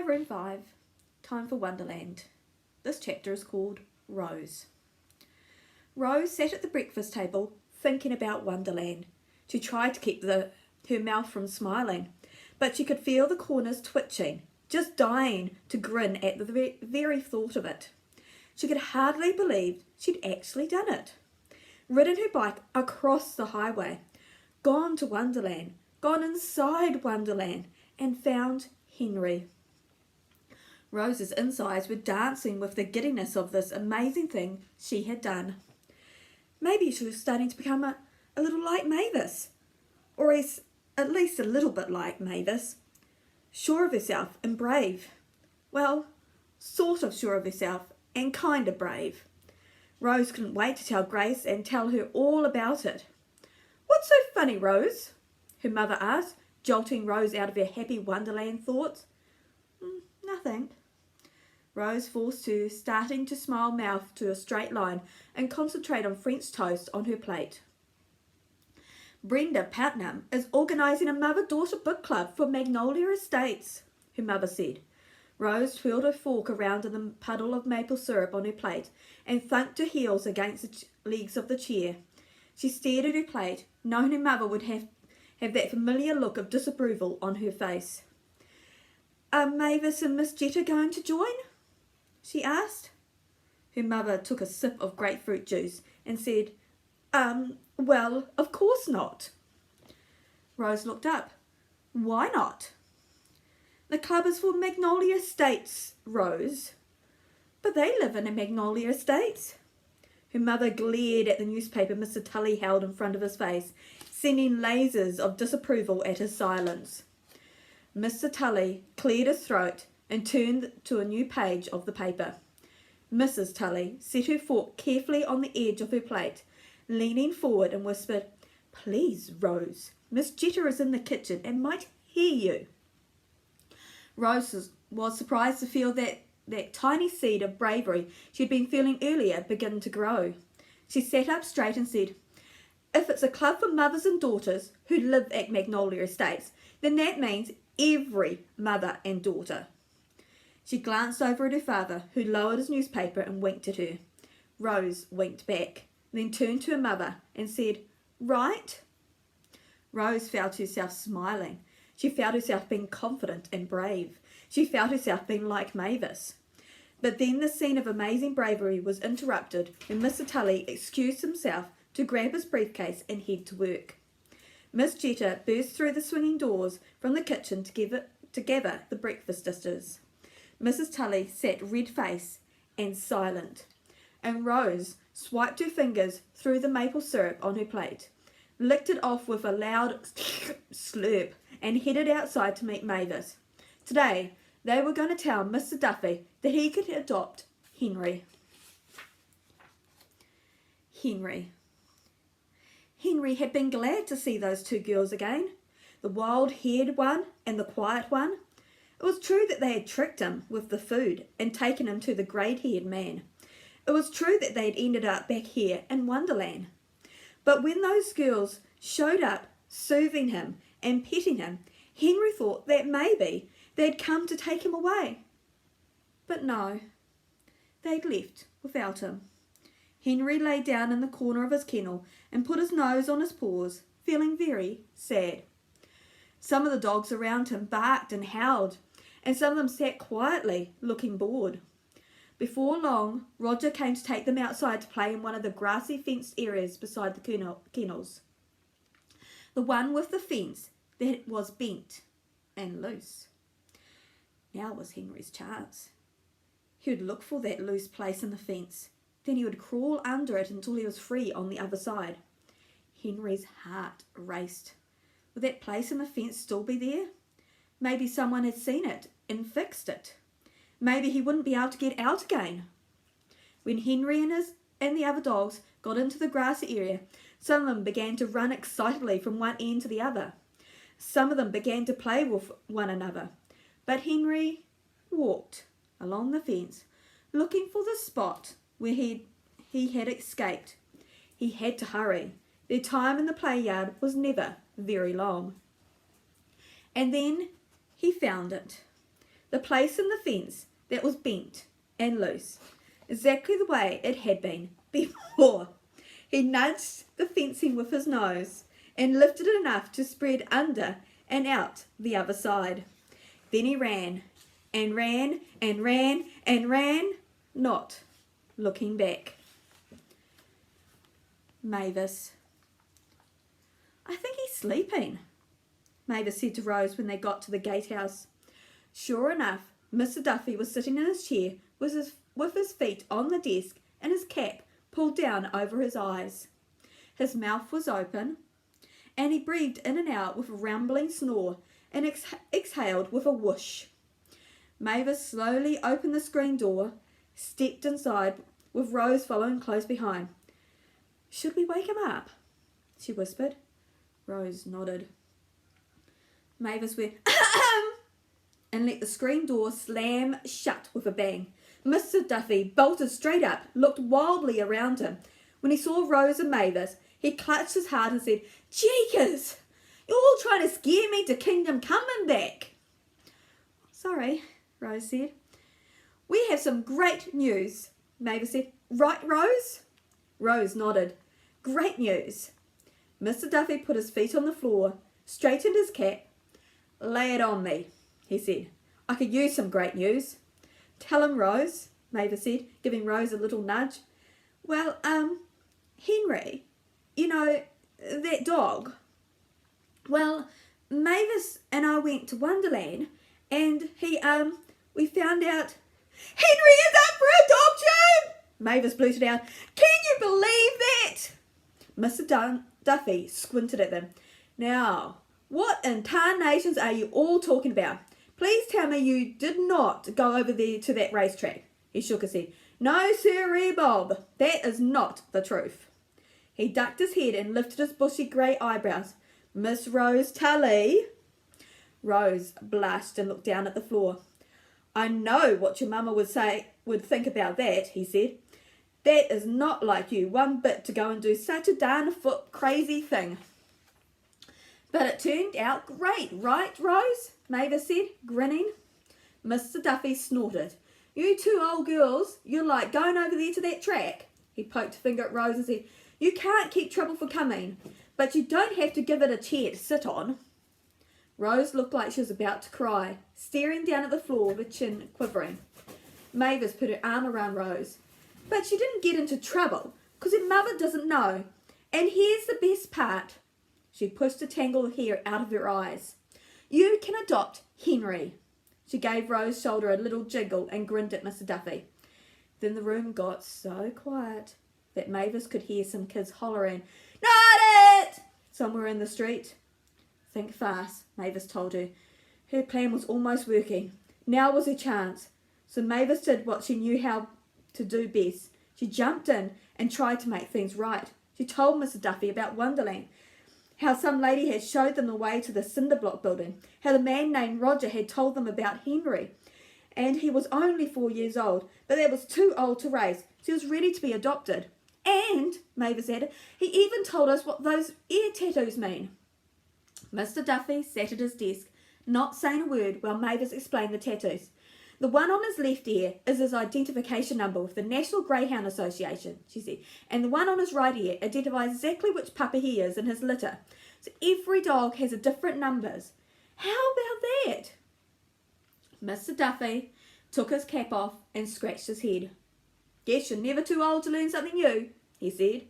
Hi, Room 5. Time for Wonderland. This chapter is called Rose. Rose sat at the breakfast table thinking about Wonderland. She tried to keep her mouth from smiling, but she could feel the corners twitching, just dying to grin at the very thought of it. She could hardly believe she'd actually done it. Ridden her bike across the highway, gone to Wonderland, gone inside Wonderland, and found Henry. Rose's insides were dancing with the giddiness of this amazing thing she had done. Maybe she was starting to become a little like Mavis, or at least a little bit like Mavis. Sure of herself and brave. Well, sort of sure of herself and kind of brave. Rose couldn't wait to tell Grace and tell her all about it. "What's so funny, Rose?" her mother asked, jolting Rose out of her happy Wonderland thoughts. Nothing. Rose forced her starting to smile mouth to a straight line and concentrate on French toast on her plate. "Brenda Putnam is organising a mother-daughter book club for Magnolia Estates," her mother said. Rose twirled her fork around in the puddle of maple syrup on her plate and thunked her heels against the legs of the chair. She stared at her plate, knowing her mother would have that familiar look of disapproval on her face. "Are Mavis and Miss Jetta going to join?" she asked. Her mother took a sip of grapefruit juice and said, Well, of course not." Rose looked up. "Why not?" "The club is for Magnolia Estates, Rose." "But they live in a Magnolia Estates." Her mother glared at the newspaper Mr. Tully held in front of his face, sending lasers of disapproval at his silence. Mr. Tully cleared his throat and turned to a new page of the paper. Mrs. Tully set her fork carefully on the edge of her plate, leaning forward and whispered, "Please, Rose, Miss Jetta is in the kitchen and might hear you." Rose was surprised to feel that tiny seed of bravery she had been feeling earlier begin to grow. She sat up straight and said, "If it's a club for mothers and daughters who live at Magnolia Estates, then that means every mother and daughter." She glanced over at her father, who lowered his newspaper and winked at her. Rose winked back, then turned to her mother and said, "Right?" Rose felt herself smiling. She felt herself being confident and brave. She felt herself being like Mavis. But then the scene of amazing bravery was interrupted when Mr. Tully excused himself to grab his briefcase and head to work. Miss Jetta burst through the swinging doors from the kitchen to gather the breakfast dishes. Mrs. Tully sat red-faced and silent, and Rose swiped her fingers through the maple syrup on her plate, licked it off with a loud slurp, and headed outside to meet Mavis. Today, they were going to tell Mr. Duffy that he could adopt Henry. Henry had been glad to see those two girls again, the wild-haired one and the quiet one. It was true that they had tricked him with the food and taken him to the grey-haired man. It was true that they had ended up back here in Wonderland. But when those girls showed up, soothing him and petting him, Henry thought that maybe they'd come to take him away. But no, they'd left without him. Henry lay down in the corner of his kennel and put his nose on his paws, feeling very sad. Some of the dogs around him barked and howled, and some of them sat quietly, looking bored. Before long, Roger came to take them outside to play in one of the grassy fenced areas beside the kennels. The one with the fence that was bent and loose. Now was Henry's chance. He would look for that loose place in the fence. Then he would crawl under it until he was free on the other side. Henry's heart raced. Would that place in the fence still be there? Maybe someone had seen it and fixed it. Maybe he wouldn't be able to get out again. When Henry and the other dogs got into the grassy area, some of them began to run excitedly from one end to the other. Some of them began to play with one another. But Henry walked along the fence, looking for the spot where he had escaped. He had to hurry. Their time in the play yard was never very long. And then he found it. the place in the fence that was bent and loose, exactly the way it had been before. He nudged the fencing with his nose and lifted it enough to spread under and out the other side. Then he ran and ran and ran and ran, not looking back. Mavis. I think he's sleeping, Mavis said to Rose when they got to the gatehouse. Sure enough, Mr. Duffy was sitting in his chair with his feet on the desk and his cap pulled down over his eyes. His mouth was open, and he breathed in and out with a rumbling snore and exhaled with a whoosh. Mavis slowly opened the screen door, stepped inside, with Rose following close behind. Should we wake him up? She whispered. Rose nodded. Mavis went, and let the screen door slam shut with a bang. Mr. Duffy bolted straight up, looked wildly around him. When he saw Rose and Mavis, he clutched his heart and said, Jeekers, you're all trying to scare me to Kingdom Coming back. Sorry, Rose said. We have some great news, Mavis said. Right, Rose? Rose nodded. Great news. Mr. Duffy put his feet on the floor, straightened his cap. Lay it on me, he said. I could use some great news. Tell him, Rose, Mavis said, giving Rose a little nudge. Well, Henry, you know, that dog. Well, Mavis and I went to Wonderland and we found out Henry is up for adoption! Mavis blurted out. Can you believe that? Mr. Duffy squinted at them. Now, what in tarnations are you all talking about? Please tell me you did not go over there to that racetrack. He shook his head. No, sirree, Bob. That is not the truth. He ducked his head and lifted his bushy grey eyebrows. Miss Rose Tully. Rose blushed and looked down at the floor. I know what your mamma would think about that, he said. That is not like you one bit to go and do such a darn foot crazy thing. But it turned out great, right, Rose? Mavis said, grinning. Mr. Duffy snorted. You two old girls, you're like going over there to that track. He poked a finger at Rose and said, you can't keep trouble for coming, but you don't have to give it a chair to sit on. Rose looked like she was about to cry, staring down at the floor with her chin quivering. Mavis put her arm around Rose. But she didn't get into trouble, because her mother doesn't know. And here's the best part. She pushed a tangle of hair out of her eyes. You can adopt Henry. She gave Rose's shoulder a little jiggle and grinned at Mr. Duffy. Then the room got so quiet that Mavis could hear some kids hollering, Not it! Somewhere in the street. Think fast, Mavis told her. Her plan was almost working. Now was her chance. So Mavis did what she knew how to do best. She jumped in and tried to make things right. She told Mr. Duffy about Wonderland, how some lady had showed them the way to the cinder block building, how the man named Roger had told them about Henry, and he was only 4 years old, but that was too old to raise, so he was ready to be adopted. And, Mavis added, he even told us what those ear tattoos mean. Mr. Duffy sat at his desk, not saying a word while Mavis explained the tattoos. The one on his left ear is his identification number with the National Greyhound Association, she said, and the one on his right ear identifies exactly which puppy he is in his litter. So every dog has a different numbers. How about that? Mr. Duffy took his cap off and scratched his head. Guess you're never too old to learn something new, he said.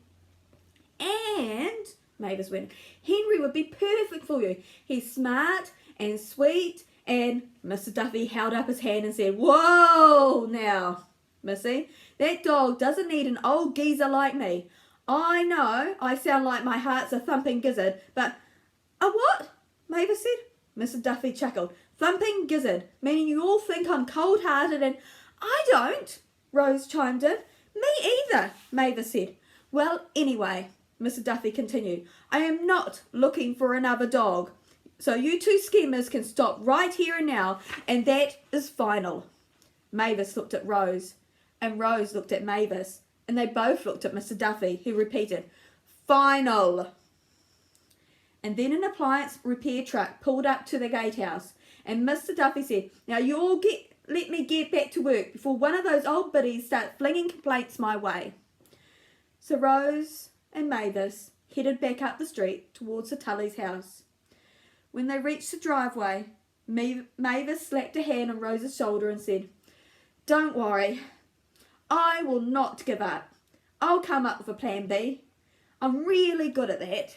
And, Mavis went, Henry would be perfect for you. He's smart and sweet. And Mr. Duffy held up his hand and said, Whoa now, Missy, that dog doesn't need an old geezer like me. I know I sound like my heart's a thumping gizzard, but... A what? Mavis said. Mr. Duffy chuckled. Thumping gizzard, meaning you all think I'm cold-hearted and... I don't, Rose chimed in. Me either, Mavis said. Well, anyway, Mr. Duffy continued, I am not looking for another dog. So you two schemers can stop right here and now, and that is final. Mavis looked at Rose, and Rose looked at Mavis, and they both looked at Mr. Duffy, who repeated, Final. And then an appliance repair truck pulled up to the gatehouse, And Mr. Duffy said, now you all let me get back to work before one of those old biddies start flinging complaints my way. So Rose and Mavis headed back up the street towards the Tully's house. When they reached the driveway, Mavis slapped a hand on Rose's shoulder and said, don't worry, I will not give up. I'll come up with a plan B. I'm really good at that.